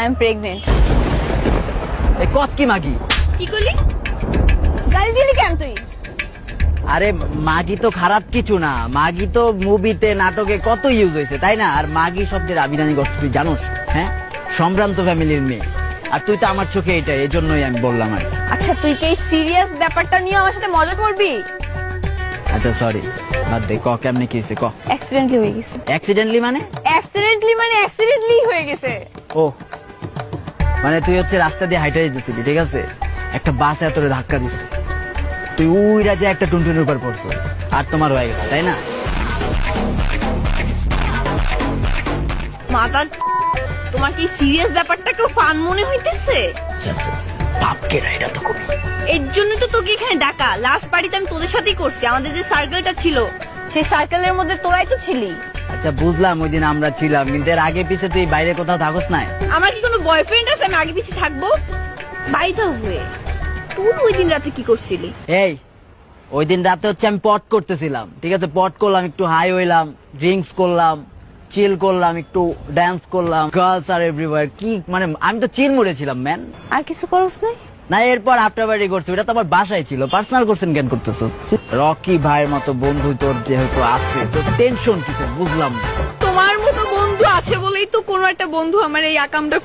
I am pregnant. এ কত কি মাগি? কি করলি? গালি দিলি কেন তুই? আরে মাগি তো খারাপ কিছু না, মাগি তো মুভিতে নাটকে কত ইউজ হয়েছে তাই না? আর মাগি শব্দের আবিধানিক অর্থ তুই জানোস? হ্যাঁ, সম্ভ্রান্ত ফ্যামিলির মেয়ে। আর তুই তো আমার চোখে এটা, এই জন্যই আমি বললাম আর। আচ্ছা তুই কি এই সিরিয়াস ব্যাপারটা নিয়ে আমার সাথে মজা করবি? আচ্ছা সরি, বাদ দে। ক কেমনে কি হয়েছে ক? অ্যাক্সিডেন্টলি হয়ে গেছে। অ্যাক্সিডেন্টলি মানে? অ্যাক্সিডেন্টলি হয়ে গেছে। ও মানে তুই হচ্ছে রাস্তা দিয়ে হাইটা যেতেছিলি, ঠিক আছে, একটা বাস এতরে ধাক্কা দিচ্ছে, তুই উইরা যে একটা টুনটুনের উপর পড়ছো আর তোমার হয়ে গেছে, তাই না? মাথা, তোমার কি সিরিয়াস ব্যাপারটা কেউ ফান মনে হইতেছে? বাপকে না, এটা তো কবি। এর জন্য তো তোকে এখানে ডাকা। লাস্ট পার্টিতে আমি তোদের সাথেই করছি, আমাদের যে সার্কেলটা ছিল সেই সার্কেলের মধ্যে তোরাই তো ছিলি। আচ্ছা বুঝলাম, ওই দিন আমরা ছিলাম, কিন্তু এর আগে পিছে তুই বাইরে কোথাও থাকস না? আমার কি কোনো বয়ফ্রেন্ড আছে আমি আগে পিছে থাকবো? বাইরে হয়ে তুই ওই দিন রাতে কি করছিলি? এই ওই দিন রাতে হচ্ছে আমি পট করতেছিলাম, ঠিক আছে, পট করলাম, একটু হাই হইলাম, ড্রিঙ্কস করলাম, চিল করলাম, একটু ড্যান্স করলাম, গার্লস আর এভরিওয়্যার। কি মানে আমি তো চিল মরেছিলাম ম্যান। আর কিছু করছ নাই? না, এরপর আফটার পার্টি করছি, ওটা তো আমার বাসায় ছিল। পার্সোনাল কোশ্চেন কেন করতেছো? রকি ভাইয়ের মতো বন্ধু তোর যেহেতু আছে, তোর টেনশন কিছু বুঝলাম না। তোমার মতো বন্ধু আছে বলেই তো কোনো একটা বন্ধু আমার এই আকামটা